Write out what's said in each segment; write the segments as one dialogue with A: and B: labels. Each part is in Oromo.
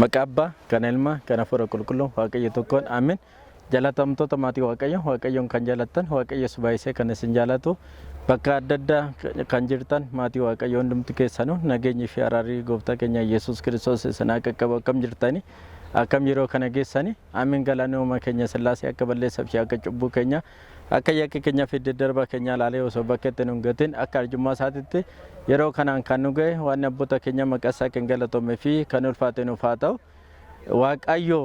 A: Maqabbaa kan ilma kan hafuura qulqulluu waaqayyo tokkoon aamin. Jaalatamtoota maatii waaqayyoon kan jaalattan waaqayyos baay'isee kan isin jaalatu bakka adda addaa kan jirtan maatii waaqayyoo hundumti keessanuu nageenyi fi araarri gooftaa keenya Yesuus Kiristoos isin akka qabu akkam jirtani akkam yeroo kana geessani aamin galaana uumaa keenya Sillaasee akka balleessaa fi akka cubbuu keenya akka yakka keenya fi daddarba keenya laalee osoo bakka itti hin gatin akka arjummaa isaatitti yeroo kanaan kan nu ga'e waan abboota keenya maqaa isaa kan galatoomee fi kan ulfaate nuuf haa ta'u waaqayyo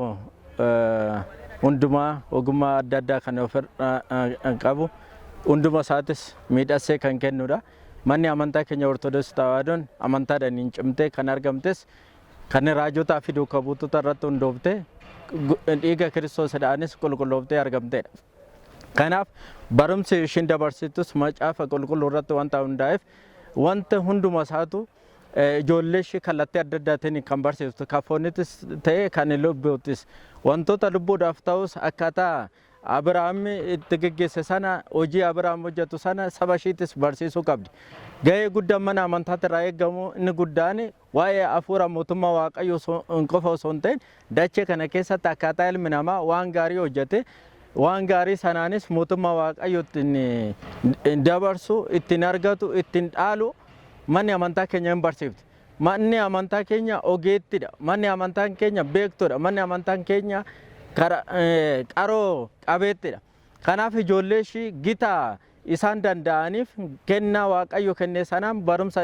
A: hundumaa ogummaa adda addaa kan ofirraa qabu hunduma isaatis miidhagsee kan kennudha. Manni amantaa keenya Ortodoksii Tewaahidoon amantaadhaan hin cimtee kan argamtes kan raajotaa fi duukaa buutota irratti hundooftee dhiiga Kiristoosiidhaanis qulqullooftee argamtedha. Kanaaf barumsi ishiin dabarsitus macaafa qulqulluu irratti wanta hundaa'eef wanta hunduma isaatu ijoollee ishee kallattii adda addaatiin kan barsiiftu kafoonittis ta'e kan lubbuuttis wantoota lubbuudhaaf ta'us akkaataa Abrahaam itti geggeesse sana hojii Abrahaam hojjetu sana saba isheettis barsiisuu qabdi. Gahee guddaan mana amantaatti irraa eegamu inni guddaan waa'ee hafuura mootummaa waaqayyoo qofa osoo hin ta'in dachee kana keessatti akkaataa ilmi namaa waan gaarii hojjete waan gaarii sanaanis mootummaa waaqayyoo ittiin dabarsu ittiin argatu ittiin dhaalu manni amantaa keenya hin barsiifti. Manni amantaa keenya ogeettidha. Manni amantaa keenya beektudha. Manni amantaa keenya qaroo qabeettidha. Kanaaf ijoollee ishii gitaa isaan danda'aniif kennaa waaqayyo kenne sanaan barumsa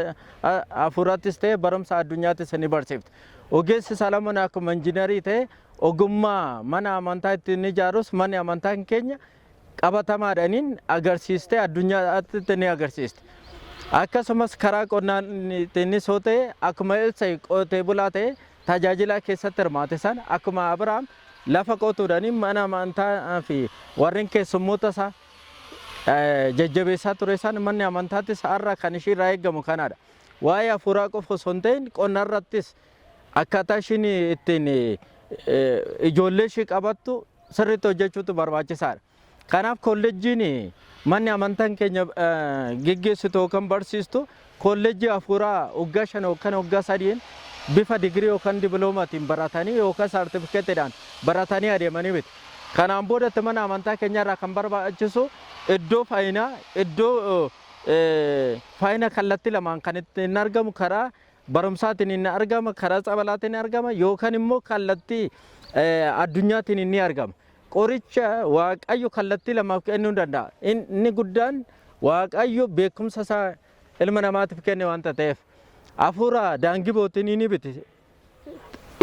A: hafuuraattis ta'e barumsa addunyaattis ni barsiifti. Ogeessi Salamoon akkuma injiinarii ta'e ogummaa mana amantaa ittiin ijaarus manni amantaa keenya qabatamaadhaan agarsiistee addunyaatti ni agarsiisti. Akkasumas karaa qonnaan ittiin soo ta'e akkuma Elsaa'i qotee bulaa ta'e tajaajila keessatti hirmaate sana akkuma Abrahaam lafa qotuudhaan mana amantaa fi warreen keessummoota isaa jajjabeessaa ture sana manni amantaattis har'a kan ishii irraa eegamu kanadha. Waa'ee hafuuraa qofa osoo hin ta'in qonna irrattis akkaataa ishiin ittiin ijoollee ishii qabattu sirriitti hojjechuutu barbaachisaadha. Kanaaf kolleejjiin manni amantaan keenya geggeessitu yookaan barsiistu kolleejjii hafuuraa waggaa 5 yookaan waggaa 3 bifa digirii yookaan diploomatiin baratanii yookaan saartifikeetidhaan baratanii adeemanii miti. Kanaan boodatti mana amantaa keenya irraa kan barbaachisu iddoo faayina kallattii lamaan kan ittiin argamu karaa barumsaatiin inni argama karaa tsabalaatiin argama yookaan immoo kallattii addunyaatiin inni argama. Qoricha waaqayyo kallattii lamaaf kennuu danda'a. Inni guddaan waaqayyo beekumsa isaa ilma namaatiif kenne wanta ta'eef hafuura daangii bootiin ni biti.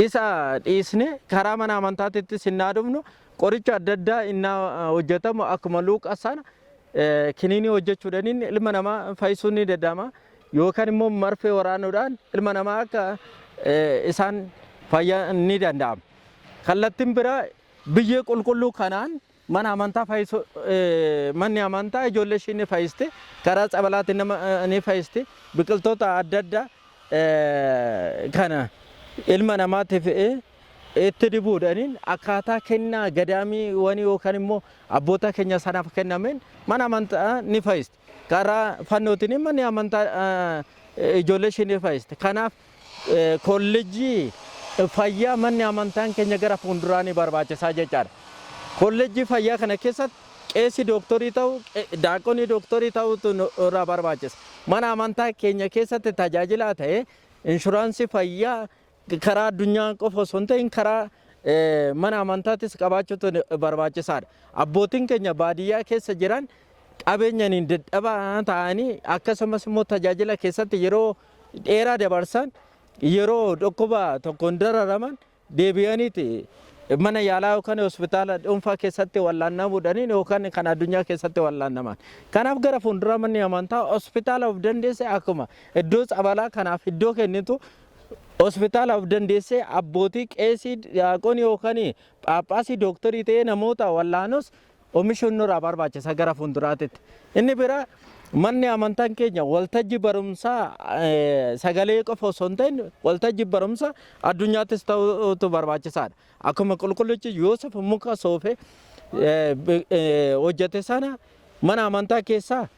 A: Isa dhiisne karaa mana amantaatitti sinnaa dhufnu qoricha adda addaa inni hojjetamu akkuma Luuqaas sana kiniinii hojjechuudhaan ilma namaa fayyisuun ni danda'ama yookaan immoo marfee waraanuudhaan ilma namaa akka isaan fayyaa ni danda'ama. Kallattiin biraa biyyee qulqulluu kanaan mana amantaa fayyisu manni amantaa ijoollee ishii ni fayyiste karaa tsabalaatiin ni fayyiste biqiltoota adda addaa kana ilma namaatiif itti dibuudhaan akkaataa kennaa gadaamii wani yookaan immoo abboota keenya sanaaf kennameen mana amantaa ni fayyiste karaa fannootiin manni amantaa ijoollee ishii ni fayyiste. Kanaaf kolleejjii fayyaa manni amantaan keenya gara fuulduraa ni barbaachisaa jechaadha. Kolleejjii fayyaa kana keessatti qeessi dooktorii ta'u daaqonii dooktorii ta'utu irraa barbaachisa. Mana amantaa keenya keessatti tajaajilaa ta'e inshuraansii fayyaa karaa addunyaa qofa osoo hin ta'in karaa mana amantaattis qabaachuutu barbaachisaadha. Abbootiin keenya baadiyyaa keessa jiran qabeenyaan dadhabaa ta'anii akkasumas immoo tajaajila keessatti yeroo dheeraa dabarsan yeroo dhukkuba tokkoon dararaman deebi'aniiti mana yaalaa yookaan hospitaala dhuunfaa keessatti wallaanamuudhaan yookaan kan addunyaa keessatti wallaanaman. Kanaaf gara fuulduraa manni amantaa hospitaala of dandeesse akkuma iddoo tsabalaa kanaaf iddoo kennitu hospitaala of dandeesse abbootii qeesii daaqonii yookaan phaaphaasii dooktorii ta'ee namoota wallaanus oomishuun nurraa barbaachisa gara fuulduraatitti. Inni biraa manni amantaan keenya waltajjii barumsaa sagalee qofa osoo hin ta'in waltajjii barumsaa addunyaattis ta'uutu barbaachisaadha. Akkuma qulqullichi Yoosef muka soofee hojjete sana mana amantaa keessaa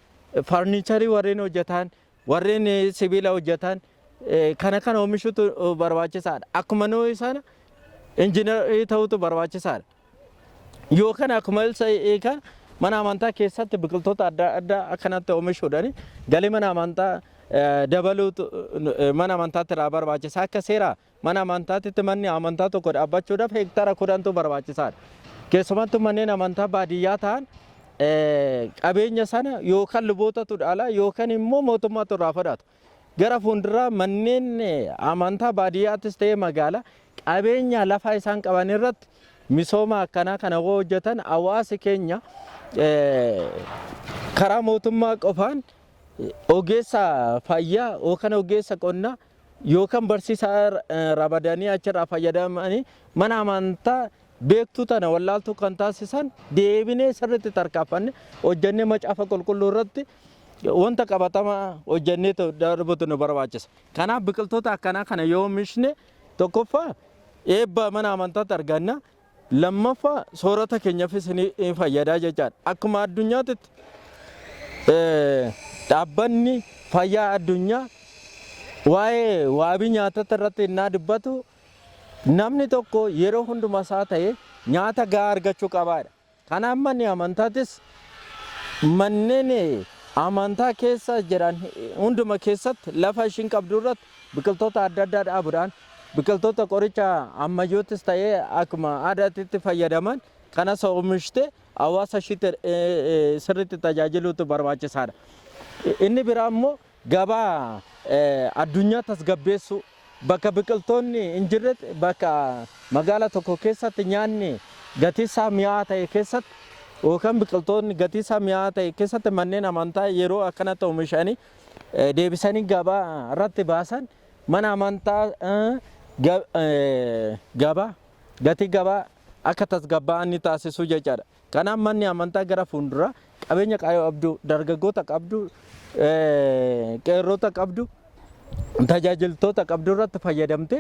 A: farniicharii warreen hojjetan warreen sibiila hojjetan kana oomishuutu barbaachisaadha. Akkuma Nohii sana injiinarii ta'utu barbaachisaadha. Yookaan akkuma ilsa eegaa mana amantaa keessatti biqiltoota adda addaa akkanatti oomishuudhaan galii mana amantaa dabaluutu mana amantaatti irraa barbaachisa. Akka seera mana amantaatti manni amantaa tokko dhaabbachuudhaaf hektaara 10tu barbaachisaadha. Keessumattuu manneen amantaa baadiyyaa ta'an qabeenya sana yookaan lubootatu dhaala yookaan immoo mootummaatu irraa fudhata. Gara fuulduraa manneen amantaa baadiyyaattis ta'ee magaalaa qabeenya lafaa isaan qaban irratti misooma akkanaa kana hojjetan hawaasi keenya karaa mootummaa qofaan ogeessa fayyaa yookaan ogeessa qonnaa yookaan barsiisaa ramadanii achirraa fayyadamanii mana amantaa beektuu tana wallaaltuu kan taasisan deebinee sirriitti tarkaanfanne hojjennee macaafa qulqulluu irratti wanta qabatamaa hojjennee darbutu nu barbaachisa. Kanaaf biqiltoota akkanaa kana yoo oomishne tokkoffaa eebba mana amantaatti arganna, lammaffaa soorata keenyaafis ni fayyadaa jechaadha. Akkuma addunyaatti dhaabbanni fayyaa addunyaa waa'ee waabii nyaataa irratti innaa dubbatu namni tokko yeroo hundumaa isaa ta'e nyaata gahaa argachuu qabaadha. Kanaaf manni amantaattis manneen amantaa keessa jiran hunduma keessatti lafa ishiin qabdu irratti biqiltoota adda addaa dhaabuudhaan biqiltoota qoricha ammayyoottis ta'ee akkuma aadaatti fayyadaman kanas oomishte hawaasa ishiitti sirriitti tajaajiluutu barbaachisaadha. Inni biraa immoo gabaa addunyaa tasgabbeessuu bakka biqiltoonni hin jirretti bakka magaalaa tokko keessatti nyaanni gatii isaa mi'aa ta'e keessatti yookaan biqiltoonni gatii isaa mi'aa ta'e keessatti manneen amantaa yeroo akkanatti oomishanii deebisanii gabaa irratti baasan mana amantaa gabaa gatii gabaa akka tasgabbaa'an ni taasisuu jechaadha. Kanaaf manni amantaa gara fuulduraa qabeenya qabdu, dargaggoota qabdu, qeerroota qabdu, tajaajiltoota qabdu irratti fayyadamte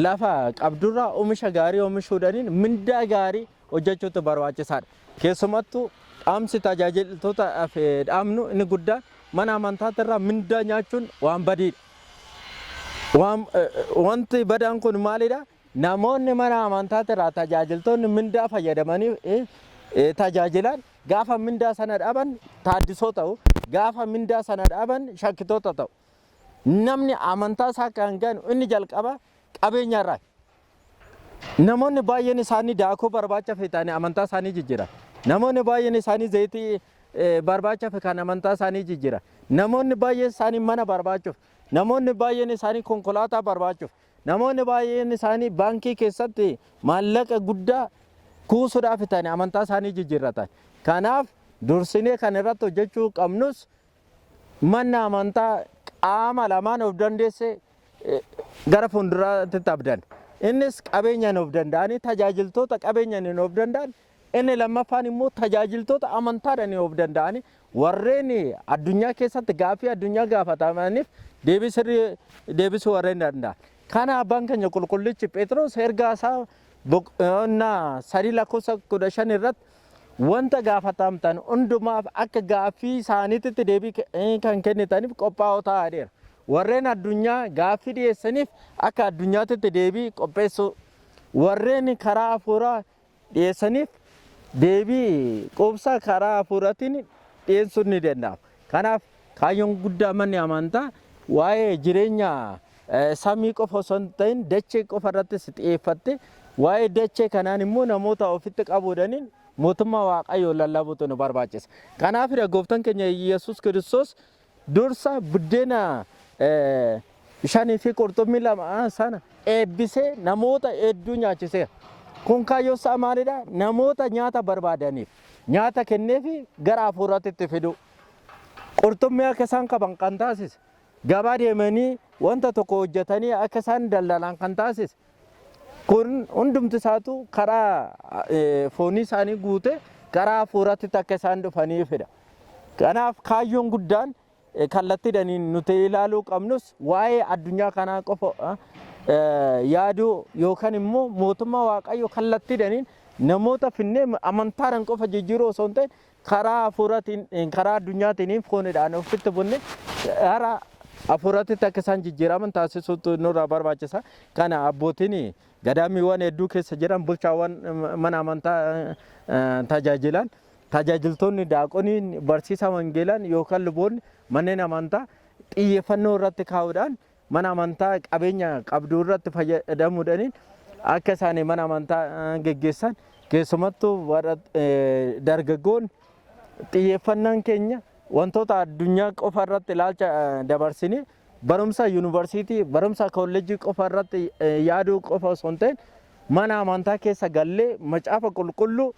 A: lafa qabdurraa oomisha gaarii oomishuudhaan mindaa gaarii hojjechuutu barbaachisaadha. Keessumattuu dhaamsi tajaajiltootaaf dhaamnu inni guddaan mana amantaatti irraa mindaa nyaachuun waan badiidha. Wanti badaan kun maalidha? Namoonni mana amantaatti irraa tajaajiltoonni mindaa fayyadamanii tajaajilan gaafa mindaa sana dhaban taaddisoo ta'u, gaafa mindaa sana dhaban shakkitoota ta'u. Namni amantaa isaa kan ganu inni jalqaba qabeenya irraa. Namoonni baay'een isaanii daakuu barbaacha fitanii amantaa isaanii jijjiiran. Namoonni baay'een isaanii zayitii barbaacha kan amantaa isaanii jijjiiran. Namoonni baay'een isaanii mana barbaachuuf, namoonni baay'een isaanii konkolaataa barbaachuuf, namoonni baay'een isaanii baankii keessatti maallaqa guddaa kuusuudhaaf fitanii amantaa isaanii jijjiirratan. Kanaaf dursinee kan irratti hojjechuu qabnus manna amantaa qaama lamaan of dandeesse gara fuulduraatti abdan. Innis qabeenyaan of danda'anii tajaajiltoota qabeenyaan of danda'an, inni lammaffaan immoo tajaajiltoota amantaadhaan of danda'anii warreen addunyaa keessatti gaaffii addunyaa gaafatamaniif deebisuu warreen danda'an. Kana abbaan keenya qulqullichi Phexros ergaa isaa boqonnaa 3:15 irratti wanta gaafatamtan hundumaaf akka gaaffii isaaniitti deebii kan kennitaniif qophaa'oo ta'aniiru. Warreen addunyaa gaaffii dhiyeessaniif akka addunyaatti deebii qopheessuu, warreen karaa hafuuraa dhiyeessaniif deebii qubsaa karaa hafuuraatiin dhiyeessuun ni danda'ama. Kanaaf kaayyoon guddaa manni amantaa waa'ee jireenya samii qofa osoo hin ta'in dachee qofa irrattis xiyyeeffatte waa'ee dachee kanaan immoo namoota ofitti qabuudhaan mootummaa Waaqayyoo lallabuutu nu barbaachisa. Kanaaf gooftaan keenya Yesuus Kiristoos dursa buddeena shanii fi qurxummii lama sana eebbisee namoota hedduu nyaachiseera. Kun kaayyoo isaa maalidha? Namoota nyaata barbaadaniif nyaata kenneefi gara hafuuraatti itti fidu. Qurxummii akka isaan qaban kan taasise, gabaa deemanii wanta tokko hojjetanii akka isaan daldalan kan taasise. Kun hundumti isaatu karaa foonii isaanii guute karaa hafuuraatti akka isaan dhufaniifidha. Kanaaf kaayyoon guddaan kallattiidhaan nuti ilaaluu qabnus waa'ee addunyaa kanaa qofa yaaduu yookaan immoo mootummaa Waaqayyoo kallattiidhaan namoota finnee amantaadhaan qofa jijjiiruu osoo hin ta'in karaa hafuuraatiin karaa addunyaatiin fooniidhaan ofitti bunne gara hafuuratti akka isaan jijjiiraman taasisuutu nurraa barbaachisa. Kana abbootiin gadaamiiwwan hedduu keessa jiran bulchaawwan mana amantaa tajaajilan tajaajiltoonni daaqoniin barsiisa wangeelaan yookaan luboonni manneen amantaa xiyyeeffannoo irratti kaa'uudhaan mana amantaa qabeenya qabduu irratti fayyadamuudhaan akka isaan mana amantaa geggeessan keessumattuu warra dargaggoon xiyyeeffannaan keenya wantoota addunyaa qofa irratti ilaalcha dabarsine barumsa yuunivarsiitii barumsa kolleejjii qofa irratti yaaduu qofa osoo hin ta'in mana amantaa keessa gallee macaafa qulqulluu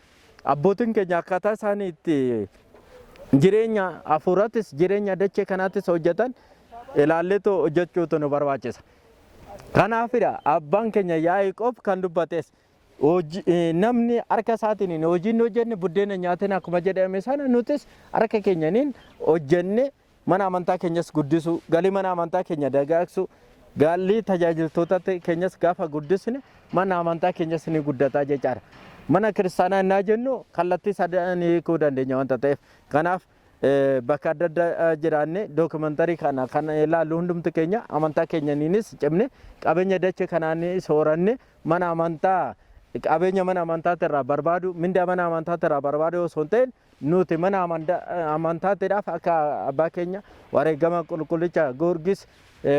A: abbootiin keenya akkaataa isaan itti jireenya hafuurattis jireenya dachee kanaattis hojjetan ilaalleetu hojjechuutu nu barbaachisa. Kanaafidha abbaan keenya Yaaqoob kan dubbates namni harka isaatiin hojiin hojjenne buddeena nyaateen akkuma jedhame sana nutis harka keenyaniin hojjenne mana amantaa keenyas guddisu galii mana amantaa keenya dagaagsu galii tajaajiltoota keenyas gaafa guddisne mana amantaa keenyas ni guddataa jechaadha. Mana kiristaanaa innaa jennu kallattii sadaan hiikuu dandeenya wanta ta'eef kanaaf bakka adda addaa jiraanne dookumentarii kana kan ilaallu hundumti keenya amantaa keenyaniinis cimne qabeenya dachee kanaan sooranne mana amantaa qabeenya mana amantaatirraa barbaadu mindaa mana amantaatirraa barbaadu osoo hin ta'in nuti mana amantaatiidhaaf akka abbaa keenya wareegama qulqullicha Goorgis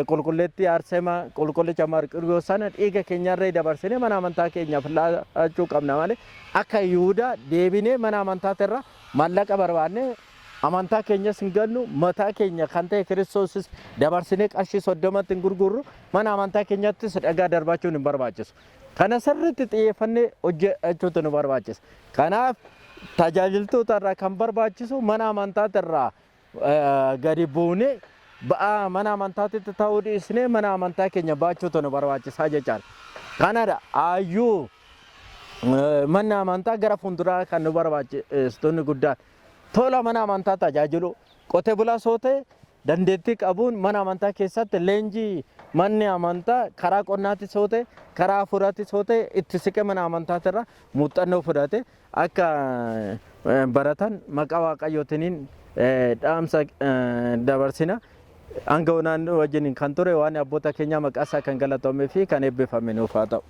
A: qulqulleetti Arseema qulqullicha Marqiriyoos sana dhiiga keenyarra dabarsine mana amantaa keenyaaf laachuu qabna malee akka Yihuudaa deebinee mana amantaatirraa maallaqa barbaanne amantaa keenyas hin gannu mataa keenya kan ta'e Kiristoosis dabarsinee qarshii 30tti hin gurgurru mana amantaa keenyattis dhagaa darbaachuun hin barbaachisu. Kana sirriitti xiyyeeffannee hojjechuutu nu barbaachisa. Kanaaf tajaajiltoota irraa kan barbaachisu mana amantaatirraa gadi buunee ba'aa mana amantaatitti ta'uu dhiisnee mana amantaa keenya baachuutu nu barbaachisaa jechaadha. Kanadha ayyuu manni amantaa gara fuulduraa kan nu barbaachistu guddaan. Tola mana amantaa tajaajilu qotee bulaa soo ta'e dandeettii qabuun mana amantaa keessatti leenjii manni amantaa karaa qonnaatti soo ta'e karaa hafuuraatti soo ta'e itti siqee mana amantaatirra muuxannoo fudhate akka baratan maqaa Waaqayyootiin dhaamsa dabarsina. Hanga onaan wajjin kan ture waan abboota keenya maqaa isaa kan galatoomee fi kan eebbifame nuuf haa ta'u.